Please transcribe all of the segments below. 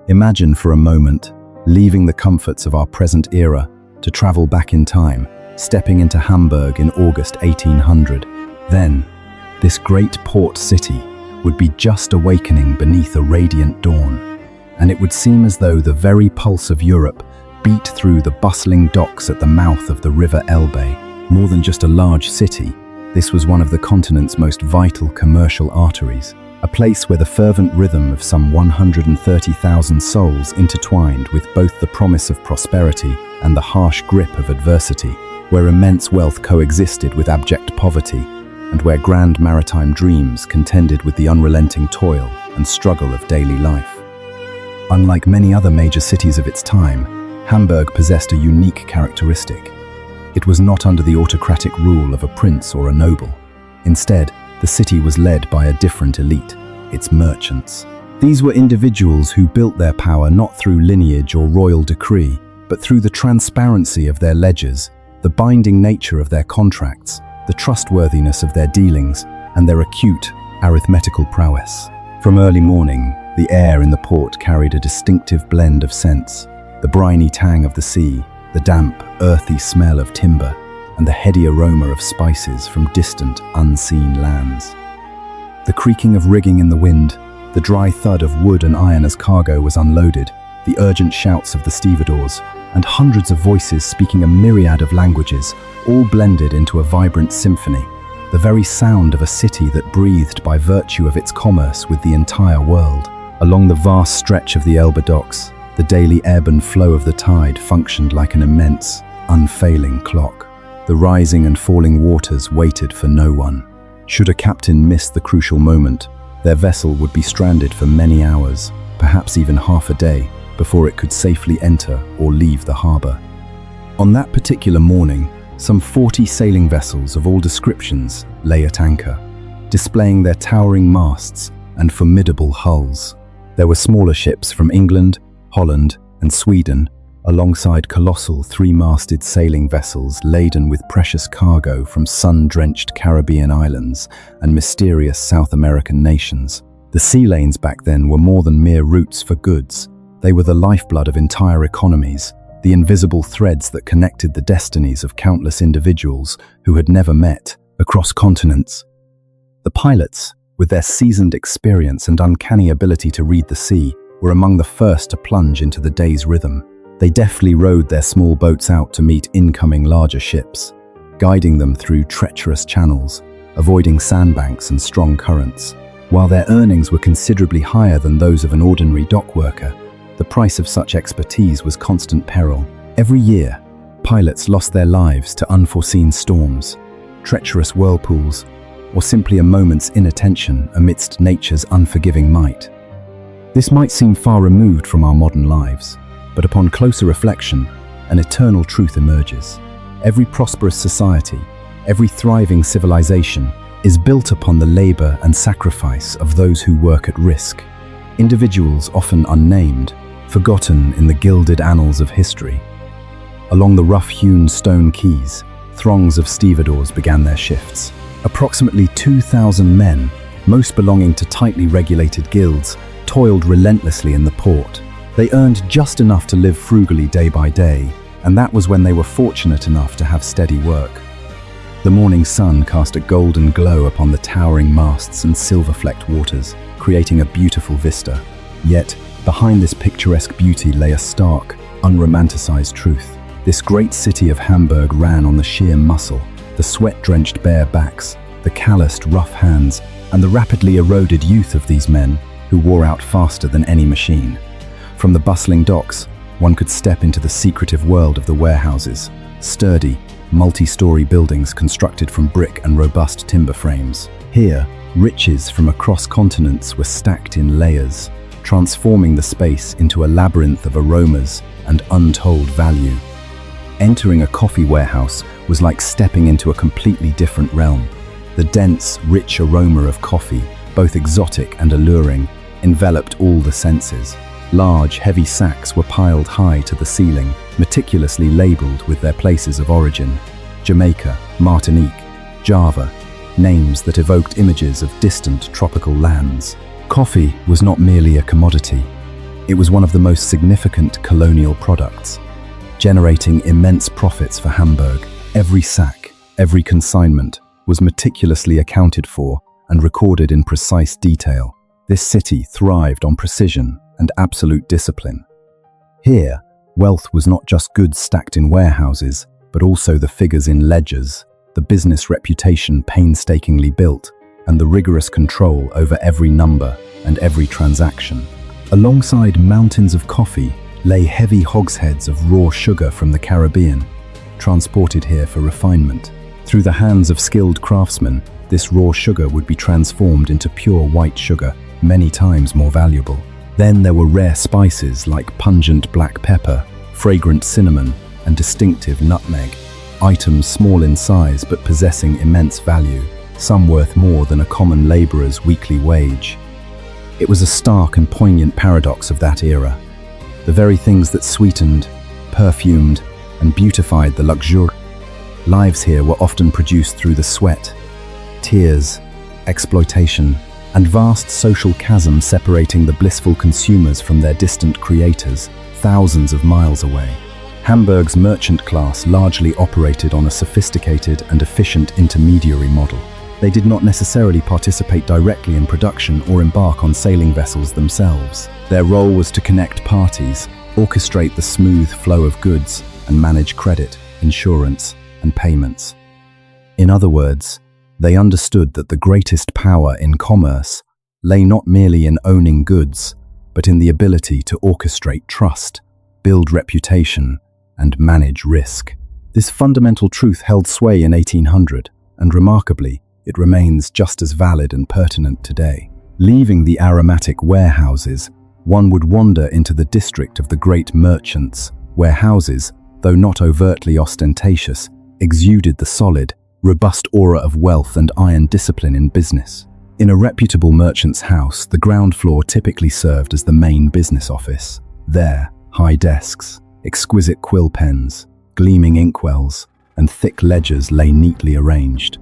Imagine for a moment, leaving the comforts of our present era to travel back in time, stepping into Hamburg in August 1800. Then, this great port city would be just awakening beneath a radiant dawn, and it would seem as though the very pulse of Europe beat through the bustling docks at the mouth of the river Elbe. More than just a large city, this was one of the continent's most vital commercial arteries, a place where the fervent rhythm of some 130,000 souls intertwined with both the promise of prosperity and the harsh grip of adversity, where immense wealth coexisted with abject poverty, and where grand maritime dreams contended with the unrelenting toil and struggle of daily life. Unlike many other major cities of its time, Hamburg possessed a unique characteristic. It was not under the autocratic rule of a prince or a noble. Instead, the city was led by a different elite, its merchants. These were individuals who built their power not through lineage or royal decree, but through the transparency of their ledgers, the binding nature of their contracts, the trustworthiness of their dealings, and their acute arithmetical prowess. From early morning, the air in the port carried a distinctive blend of scents: the briny tang of the sea, the damp, earthy smell of timber, and the heady aroma of spices from distant, unseen lands. The creaking of rigging in the wind, the dry thud of wood and iron as cargo was unloaded, the urgent shouts of the stevedores, and hundreds of voices speaking a myriad of languages, all blended into a vibrant symphony, the very sound of a city that breathed by virtue of its commerce with the entire world. Along the vast stretch of the Elbe docks, the daily ebb and flow of the tide functioned like an immense, unfailing clock. The rising and falling waters waited for no one. Should a captain miss the crucial moment, their vessel would be stranded for many hours, perhaps even half a day, before it could safely enter or leave the harbor. On that particular morning, some 40 sailing vessels of all descriptions lay at anchor, displaying their towering masts and formidable hulls. There were smaller ships from England, Holland, and Sweden, alongside colossal three-masted sailing vessels laden with precious cargo from sun-drenched Caribbean islands and mysterious South American nations. The sea lanes back then were more than mere routes for goods. They were the lifeblood of entire economies, the invisible threads that connected the destinies of countless individuals who had never met across continents. The pilots, with their seasoned experience and uncanny ability to read the sea, were among the first to plunge into the day's rhythm. They deftly rowed their small boats out to meet incoming larger ships, guiding them through treacherous channels, avoiding sandbanks and strong currents. While their earnings were considerably higher than those of an ordinary dock worker, the price of such expertise was constant peril. Every year, pilots lost their lives to unforeseen storms, treacherous whirlpools, or simply a moment's inattention amidst nature's unforgiving might. This might seem far removed from our modern lives, but upon closer reflection, an eternal truth emerges. Every prosperous society, every thriving civilization, is built upon the labor and sacrifice of those who work at risk. Individuals often unnamed, forgotten in the gilded annals of history. Along the rough-hewn stone quays, throngs of stevedores began their shifts. Approximately 2,000 men, most belonging to tightly regulated guilds, toiled relentlessly in the port. They earned just enough to live frugally day by day, and that was when they were fortunate enough to have steady work. The morning sun cast a golden glow upon the towering masts and silver-flecked waters, creating a beautiful vista. Yet, behind this picturesque beauty lay a stark, unromanticized truth. This great city of Hamburg ran on the sheer muscle, the sweat-drenched bare backs, the calloused rough hands, and the rapidly eroded youth of these men who wore out faster than any machine. From the bustling docks, one could step into the secretive world of the warehouses, sturdy, multi-story buildings constructed from brick and robust timber frames. Here, riches from across continents were stacked in layers, transforming the space into a labyrinth of aromas and untold value. Entering a coffee warehouse was like stepping into a completely different realm. The dense, rich aroma of coffee, both exotic and alluring, enveloped all the senses. Large, heavy sacks were piled high to the ceiling, meticulously labeled with their places of origin: Jamaica, Martinique, Java, names that evoked images of distant tropical lands. Coffee was not merely a commodity. It was one of the most significant colonial products, generating immense profits for Hamburg. Every sack, every consignment was meticulously accounted for and recorded in precise detail. This city thrived on precision and absolute discipline. Here, wealth was not just goods stacked in warehouses, but also the figures in ledgers, the business reputation painstakingly built, and the rigorous control over every number and every transaction. Alongside mountains of coffee lay heavy hogsheads of raw sugar from the Caribbean, transported here for refinement. Through the hands of skilled craftsmen, this raw sugar would be transformed into pure white sugar, many times more valuable. Then there were rare spices like pungent black pepper, fragrant cinnamon, and distinctive nutmeg, items small in size but possessing immense value, some worth more than a common laborer's weekly wage. It was a stark and poignant paradox of that era. The very things that sweetened, perfumed, and beautified the luxury lives here were often produced through the sweat, tears, exploitation, and vast social chasm separating the blissful consumers from their distant creators, thousands of miles away. Hamburg's merchant class largely operated on a sophisticated and efficient intermediary model. They did not necessarily participate directly in production or embark on sailing vessels themselves. Their role was to connect parties, orchestrate the smooth flow of goods, and manage credit, insurance, and payments. In other words, they understood that the greatest power in commerce lay not merely in owning goods, but in the ability to orchestrate trust, build reputation, and manage risk. This fundamental truth held sway in 1800, and remarkably, it remains just as valid and pertinent today. Leaving the aromatic warehouses, one would wander into the district of the great merchants, where houses, though not overtly ostentatious, exuded the solid, robust aura of wealth and iron discipline in business. In a reputable merchant's house, the ground floor typically served as the main business office. There, high desks, exquisite quill pens, gleaming inkwells, and thick ledgers lay neatly arranged.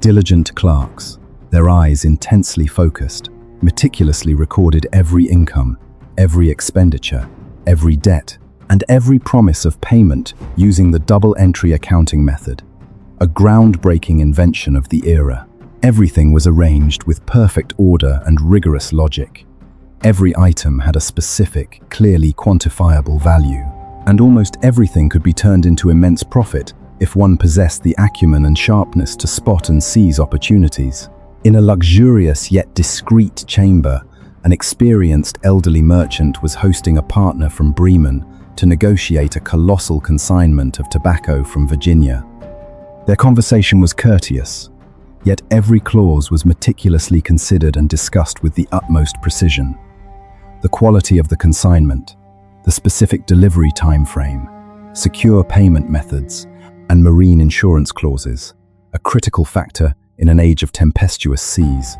Diligent clerks, their eyes intensely focused, meticulously recorded every income, every expenditure, every debt, and every promise of payment using the double-entry accounting method, a groundbreaking invention of the era. Everything was arranged with perfect order and rigorous logic. Every item had a specific, clearly quantifiable value, and almost everything could be turned into immense profit if one possessed the acumen and sharpness to spot and seize opportunities. In a luxurious yet discreet chamber, an experienced elderly merchant was hosting a partner from Bremen to negotiate a colossal consignment of tobacco from Virginia. Their conversation was courteous, yet every clause was meticulously considered and discussed with the utmost precision. The quality of the consignment, the specific delivery time frame, secure payment methods, and marine insurance clauses, a critical factor in an age of tempestuous seas.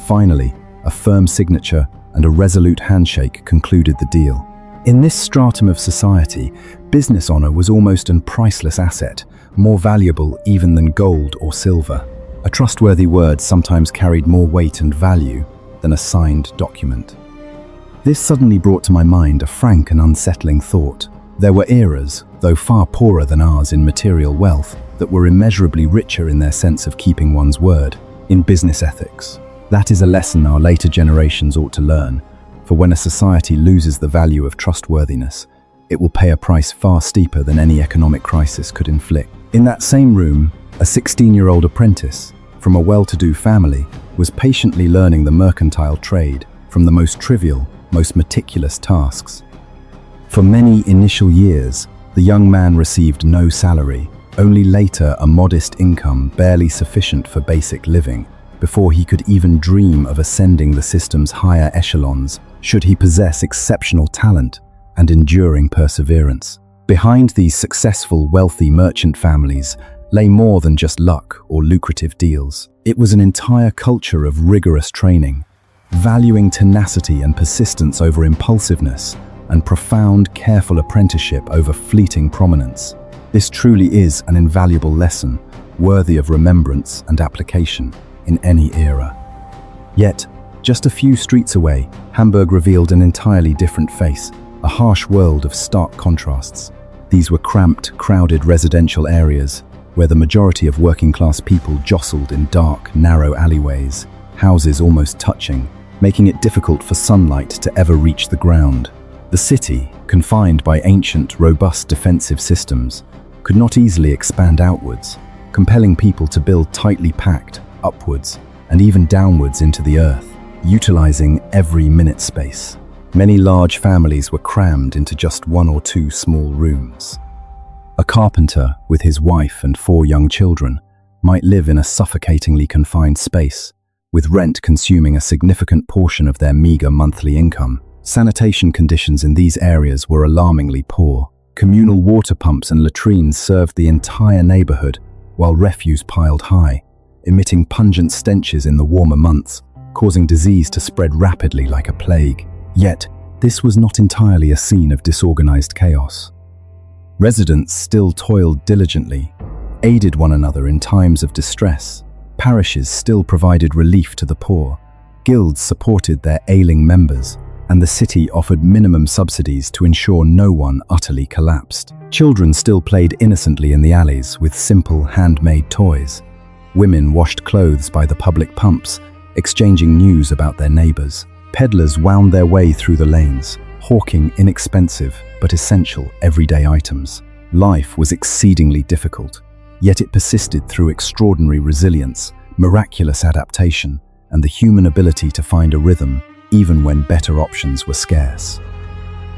Finally, a firm signature and a resolute handshake concluded the deal. In this stratum of society, business honor was almost a priceless asset, more valuable even than gold or silver. A trustworthy word sometimes carried more weight and value than a signed document. This suddenly brought to my mind a frank and unsettling thought. There were eras, though far poorer than ours in material wealth, that were immeasurably richer in their sense of keeping one's word, in business ethics. That is a lesson our later generations ought to learn, for when a society loses the value of trustworthiness, it will pay a price far steeper than any economic crisis could inflict. In that same room, a 16-year-old apprentice from a well-to-do family was patiently learning the mercantile trade from the most trivial, most meticulous tasks. For many initial years, the young man received no salary, only later a modest income barely sufficient for basic living, before he could even dream of ascending the system's higher echelons, should he possess exceptional talent and enduring perseverance. Behind these successful, wealthy merchant families lay more than just luck or lucrative deals. It was an entire culture of rigorous training, valuing tenacity and persistence over impulsiveness, and profound, careful apprenticeship over fleeting prominence. This truly is an invaluable lesson, worthy of remembrance and application in any era. Yet, Just a few streets away, Hamburg revealed an entirely different face, a harsh world of stark contrasts. These were cramped, crowded residential areas, where the majority of working-class people jostled in dark, narrow alleyways, houses almost touching, making it difficult for sunlight to ever reach the ground. The city, confined by ancient, robust defensive systems, could not easily expand outwards, compelling people to build tightly packed, upwards, and even downwards into the earth, utilizing every minute space. Many large families were crammed into just 1 or 2 small rooms. A carpenter, with his wife and 4 young children, might live in a suffocatingly confined space, with rent consuming a significant portion of their meager monthly income. Sanitation conditions in these areas were alarmingly poor. Communal water pumps and latrines served the entire neighborhood, while refuse piled high, emitting pungent stenches in the warmer months, causing disease to spread rapidly like a plague. Yet, this was not entirely a scene of disorganized chaos. Residents still toiled diligently, aided one another in times of distress. Parishes still provided relief to the poor. Guilds supported their ailing members, and the city offered minimum subsidies to ensure no one utterly collapsed. Children still played innocently in the alleys with simple handmade toys. Women washed clothes by the public pumps, exchanging news about their neighbors. Peddlers wound their way through the lanes, hawking inexpensive but essential everyday items. Life was exceedingly difficult, yet it persisted through extraordinary resilience, miraculous adaptation, and the human ability to find a rhythm even when better options were scarce.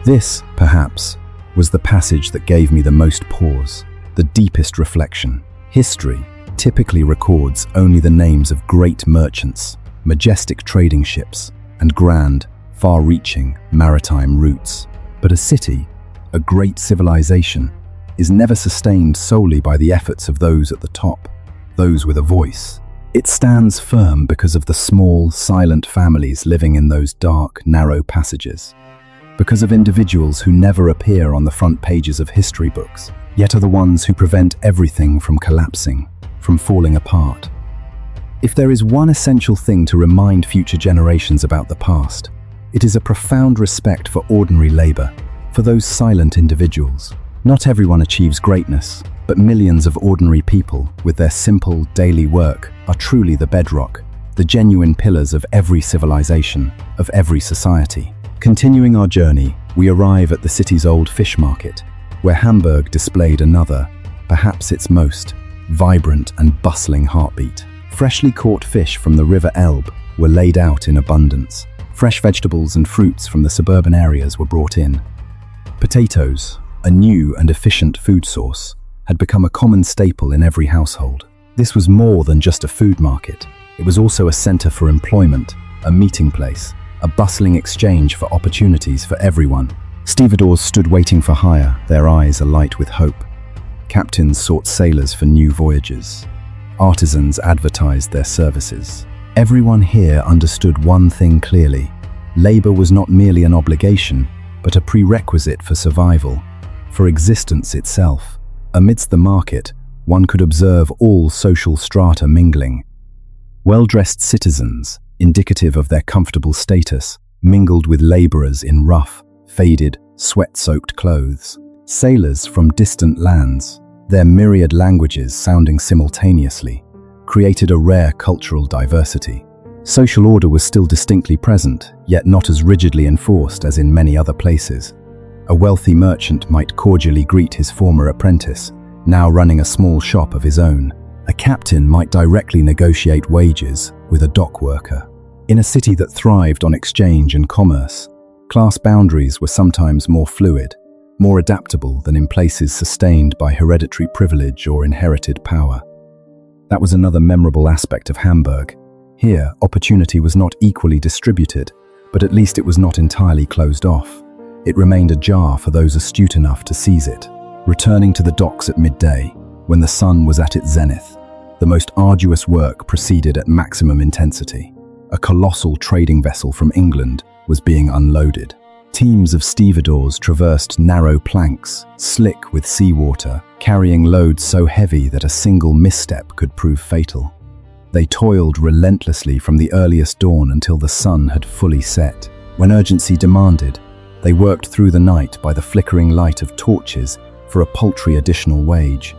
This, perhaps, was the passage that gave me the most pause, the deepest reflection. History typically records only the names of great merchants, majestic trading ships, and grand, far-reaching maritime routes. But a city, a great civilization, is never sustained solely by the efforts of those at the top, those with a voice. It stands firm because of the small, silent families living in those dark, narrow passages, because of individuals who never appear on the front pages of history books, yet are the ones who prevent everything from collapsing, from falling apart. If there is one essential thing to remind future generations about the past, it is a profound respect for ordinary labor, for those silent individuals. Not everyone achieves greatness, but millions of ordinary people, with their simple, daily work, are truly the bedrock, the genuine pillars of every civilization, of every society. Continuing our journey, we arrive at the city's old fish market, where Hamburg displayed another, perhaps its most, vibrant and bustling heartbeat. Freshly caught fish from the river Elbe were laid out in abundance. Fresh vegetables and fruits from the suburban areas were brought in. Potatoes, a new and efficient food source, had become a common staple in every household. This was more than just a food market. It was also a center for employment, a meeting place, a bustling exchange for opportunities for everyone. Stevedores stood waiting for hire, their eyes alight with hope. Captains sought sailors for new voyages. Artisans advertised their services. Everyone here understood one thing clearly. Labor was not merely an obligation, but a prerequisite for survival, for existence itself. Amidst the market, one could observe all social strata mingling. Well-dressed citizens, indicative of their comfortable status, mingled with laborers in rough, faded, sweat-soaked clothes. Sailors from distant lands, their myriad languages sounding simultaneously, created a rare cultural diversity. Social order was still distinctly present, yet not as rigidly enforced as in many other places. A wealthy merchant might cordially greet his former apprentice, now running a small shop of his own. A captain might directly negotiate wages with a dock worker. In a city that thrived on exchange and commerce, class boundaries were sometimes more fluid, more adaptable than in places sustained by hereditary privilege or inherited power. That was another memorable aspect of Hamburg. Here, opportunity was not equally distributed, but at least it was not entirely closed off. It remained ajar for those astute enough to seize it. Returning to the docks at midday, when the sun was at its zenith, the most arduous work proceeded at maximum intensity. A colossal trading vessel from England was being unloaded. Teams of stevedores traversed narrow planks, slick with seawater, carrying loads so heavy that a single misstep could prove fatal. They toiled relentlessly from the earliest dawn until the sun had fully set. When urgency demanded, they worked through the night by the flickering light of torches for a paltry additional wage.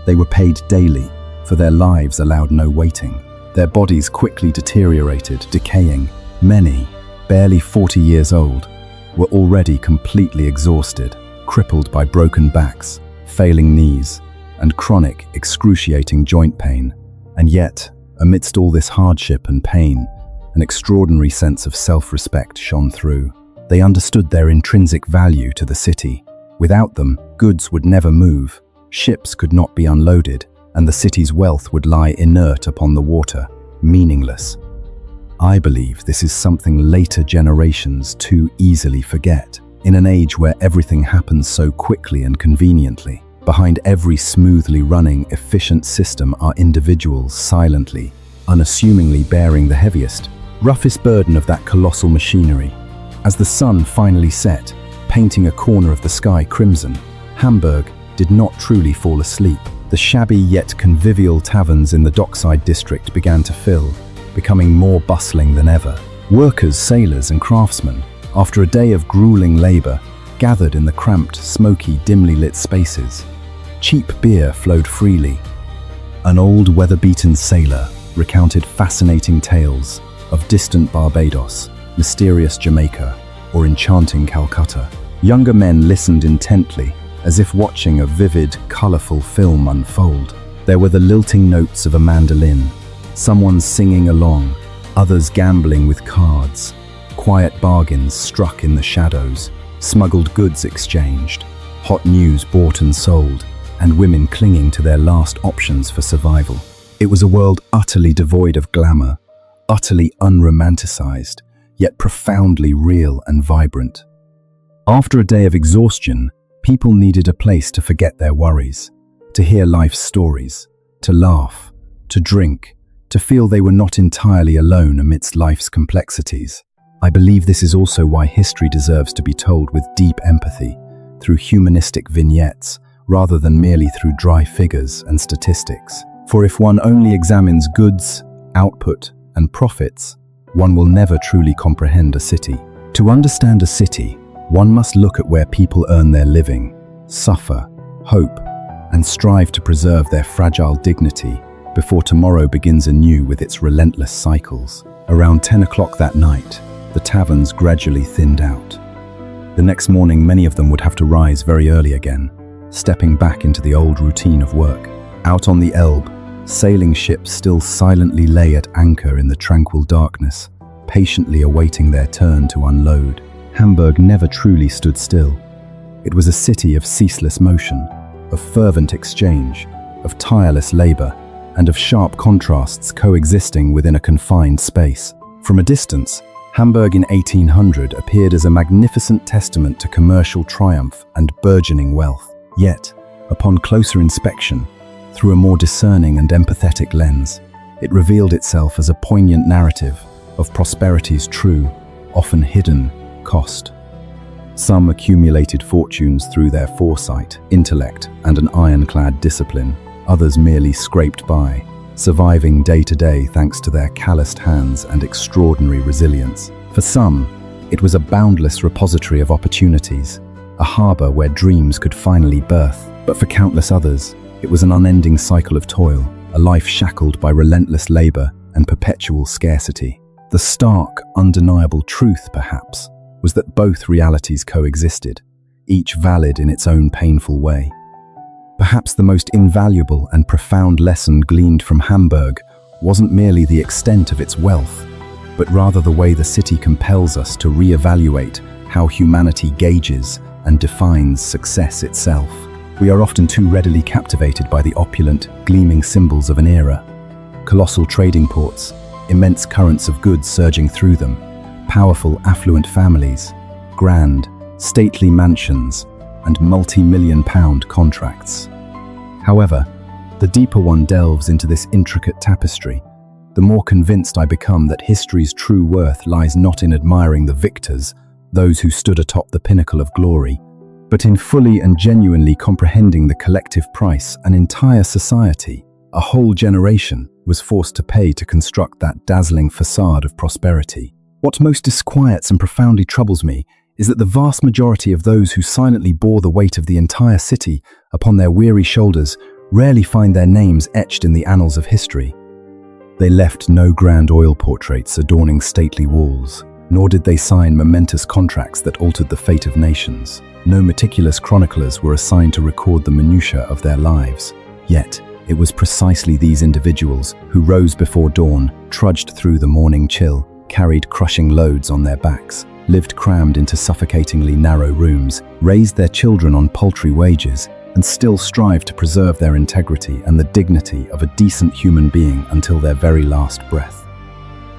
They were paid daily, for their lives allowed no waiting. Their bodies quickly deteriorated, decaying. Many, barely 40 years old, were already completely exhausted, crippled by broken backs, failing knees, and chronic, excruciating joint pain. And yet, amidst all this hardship and pain, an extraordinary sense of self-respect shone through. They understood their intrinsic value to the city. Without them, goods would never move, ships could not be unloaded, and the city's wealth would lie inert upon the water, meaningless. I believe this is something later generations too easily forget. In an age where everything happens so quickly and conveniently, behind every smoothly running, efficient system are individuals silently, unassumingly bearing the heaviest, roughest burden of that colossal machinery. As the sun finally set, painting a corner of the sky crimson, Hamburg did not truly fall asleep. The shabby yet convivial taverns in the dockside district began to fill, becoming more bustling than ever. Workers, sailors, and craftsmen, after a day of grueling labor, gathered in the cramped, smoky, dimly lit spaces. Cheap beer flowed freely. An old, weather-beaten sailor recounted fascinating tales of distant Barbados, mysterious Jamaica, or enchanting Calcutta. Younger men listened intently, as if watching a vivid, colorful film unfold. There were the lilting notes of a mandolin, someone singing along, others gambling with cards, quiet bargains struck in the shadows, smuggled goods exchanged, hot news bought and sold, and women clinging to their last options for survival. It was a world utterly devoid of glamour, utterly unromanticized, yet profoundly real and vibrant. After a day of exhaustion, people needed a place to forget their worries, to hear life's stories, to laugh, to drink, to feel they were not entirely alone amidst life's complexities. I believe this is also why history deserves to be told with deep empathy, through humanistic vignettes, rather than merely through dry figures and statistics. For if one only examines goods, output, and profits, one will never truly comprehend a city. To understand a city, one must look at where people earn their living, suffer, hope, and strive to preserve their fragile dignity before tomorrow begins anew with its relentless cycles. Around 10 o'clock that night, the taverns gradually thinned out. The next morning, many of them would have to rise very early again, stepping back into the old routine of work. Out on the Elbe, sailing ships still silently lay at anchor in the tranquil darkness, patiently awaiting their turn to unload. Hamburg never truly stood still. It was a city of ceaseless motion, of fervent exchange, of tireless labor, and of sharp contrasts coexisting within a confined space. From a distance, Hamburg in 1800 appeared as a magnificent testament to commercial triumph and burgeoning wealth. Yet, upon closer inspection, through a more discerning and empathetic lens, it revealed itself as a poignant narrative of prosperity's true, often hidden, cost. Some accumulated fortunes through their foresight, intellect, and an ironclad discipline. Others merely scraped by, surviving day to day thanks to their calloused hands and extraordinary resilience. For some, it was a boundless repository of opportunities, a harbor where dreams could finally birth. But for countless others, it was an unending cycle of toil, a life shackled by relentless labor and perpetual scarcity. The stark, undeniable truth, perhaps, was that both realities coexisted, each valid in its own painful way. Perhaps the most invaluable and profound lesson gleaned from Hamburg wasn't merely the extent of its wealth, but rather the way the city compels us to reevaluate how humanity gauges and defines success itself. We are often too readily captivated by the opulent, gleaming symbols of an era. Colossal trading ports, immense currents of goods surging through them, powerful, affluent families, grand, stately mansions, and multi-million-pound contracts. However, the deeper one delves into this intricate tapestry, the more convinced I become that history's true worth lies not in admiring the victors, those who stood atop the pinnacle of glory, but in fully and genuinely comprehending the collective price an entire society, a whole generation, was forced to pay to construct that dazzling facade of prosperity. What most disquiets and profoundly troubles me is that the vast majority of those who silently bore the weight of the entire city upon their weary shoulders rarely find their names etched in the annals of history. They left no grand oil portraits adorning stately walls, nor did they sign momentous contracts that altered the fate of nations. No meticulous chroniclers were assigned to record the minutiae of their lives. Yet, it was precisely these individuals who rose before dawn, trudged through the morning chill, carried crushing loads on their backs, lived crammed into suffocatingly narrow rooms, raised their children on paltry wages, and still strived to preserve their integrity and the dignity of a decent human being until their very last breath.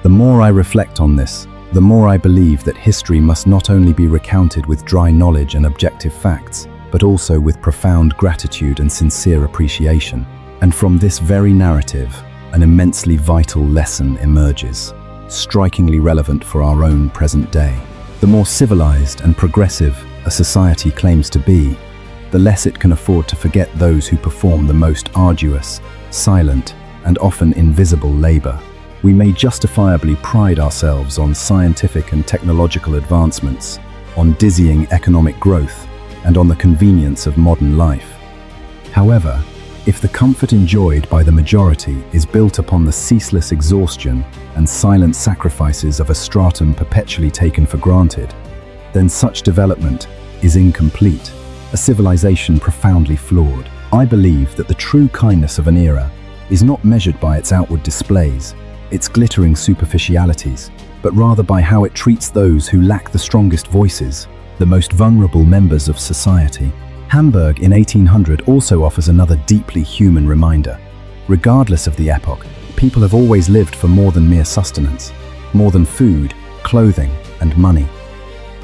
The more I reflect on this, the more I believe that history must not only be recounted with dry knowledge and objective facts, but also with profound gratitude and sincere appreciation. And from this very narrative, an immensely vital lesson emerges, strikingly relevant for our own present day. The more civilized and progressive a society claims to be, the less it can afford to forget those who perform the most arduous, silent, and often invisible labor. We may justifiably pride ourselves on scientific and technological advancements, on dizzying economic growth, and on the convenience of modern life. However, if the comfort enjoyed by the majority is built upon the ceaseless exhaustion and silent sacrifices of a stratum perpetually taken for granted, then such development is incomplete, a civilization profoundly flawed. I believe that the true kindness of an era is not measured by its outward displays, its glittering superficialities, but rather by how it treats those who lack the strongest voices, the most vulnerable members of society. Hamburg in 1800 also offers another deeply human reminder. Regardless of the epoch, people have always lived for more than mere sustenance, more than food, clothing, and money.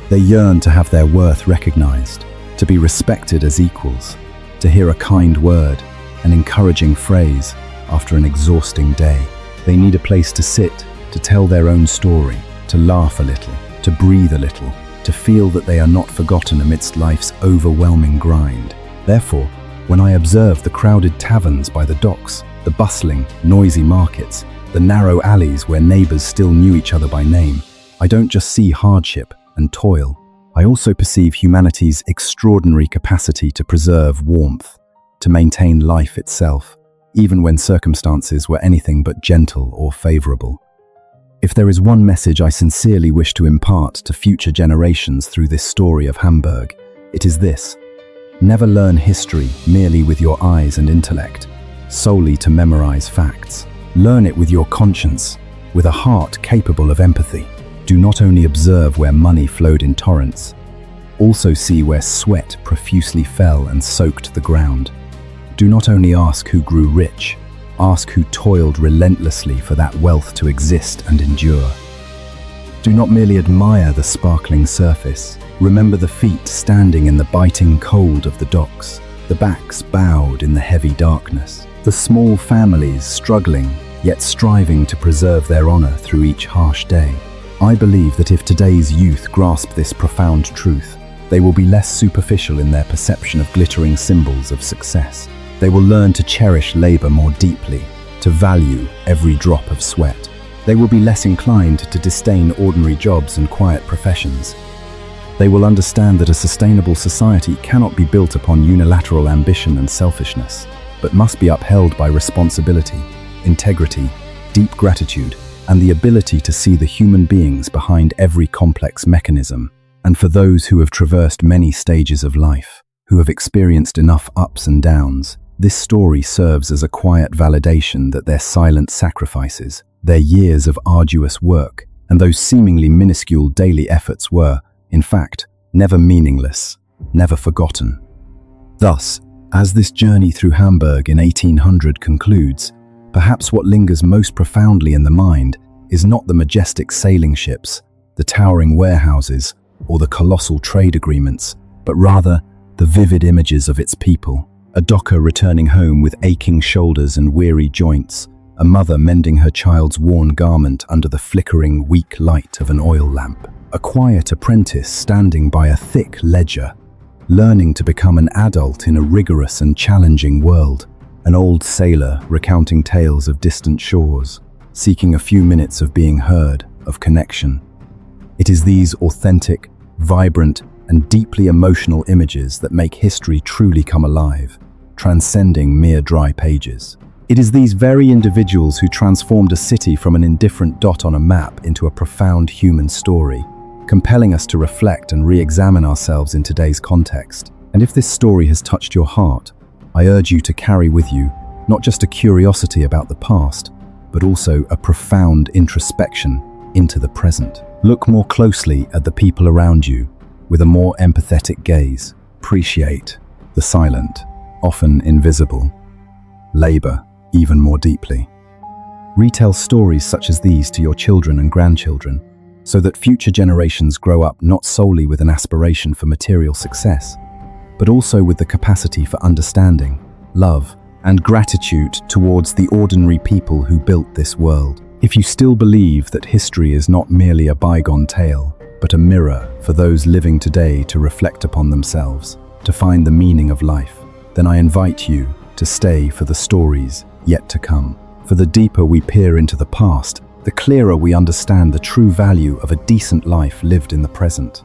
They yearn to have their worth recognized, to be respected as equals, to hear a kind word, an encouraging phrase after an exhausting day. They need a place to sit, to tell their own story, to laugh a little, to breathe a little, to feel that they are not forgotten amidst life's overwhelming grind. Therefore, when I observe the crowded taverns by the docks, the bustling, noisy markets, the narrow alleys where neighbors still knew each other by name, I don't just see hardship and toil. I also perceive humanity's extraordinary capacity to preserve warmth, to maintain life itself, even when circumstances were anything but gentle or favorable. If there is one message I sincerely wish to impart to future generations through this story of Hamburg, it is this: never learn history merely with your eyes and intellect, solely to memorize facts. Learn it with your conscience, with a heart capable of empathy. Do not only observe where money flowed in torrents, also see where sweat profusely fell and soaked the ground. Do not only ask who grew rich, ask who toiled relentlessly for that wealth to exist and endure. Do not merely admire the sparkling surface. Remember the feet standing in the biting cold of the docks, the backs bowed in the heavy darkness, the small families struggling, yet striving to preserve their honor through each harsh day. I believe that if today's youth grasp this profound truth, they will be less superficial in their perception of glittering symbols of success. They will learn to cherish labor more deeply, to value every drop of sweat. They will be less inclined to disdain ordinary jobs and quiet professions. They will understand that a sustainable society cannot be built upon unilateral ambition and selfishness, but must be upheld by responsibility, integrity, deep gratitude, and the ability to see the human beings behind every complex mechanism. And for those who have traversed many stages of life, who have experienced enough ups and downs, this story serves as a quiet validation that their silent sacrifices, their years of arduous work, and those seemingly minuscule daily efforts were, in fact, never meaningless, never forgotten. Thus, as this journey through Hamburg in 1800 concludes, perhaps what lingers most profoundly in the mind is not the majestic sailing ships, the towering warehouses, or the colossal trade agreements, but rather the vivid images of its people. A docker returning home with aching shoulders and weary joints, a mother mending her child's worn garment under the flickering, weak light of an oil lamp, a quiet apprentice standing by a thick ledger, learning to become an adult in a rigorous and challenging world. an old sailor recounting tales of distant shores, seeking a few minutes of being heard, of connection. It is these authentic, vibrant, and deeply emotional images that make history truly come alive, transcending mere dry pages. It is these very individuals who transformed a city from an indifferent dot on a map into a profound human story, compelling us to reflect and re-examine ourselves in today's context. And if this story has touched your heart, I urge you to carry with you not just a curiosity about the past, but also a profound introspection into the present. Look more closely at the people around you with a more empathetic gaze. Appreciate the silent, often invisible. Labor even more deeply. Retell stories such as these to your children and grandchildren, so that future generations grow up not solely with an aspiration for material success, but also with the capacity for understanding, love, and gratitude towards the ordinary people who built this world. If you still believe that history is not merely a bygone tale, but a mirror for those living today to reflect upon themselves, to find the meaning of life, then I invite you to stay for the stories yet to come. For the deeper we peer into the past, the clearer we understand the true value of a decent life lived in the present.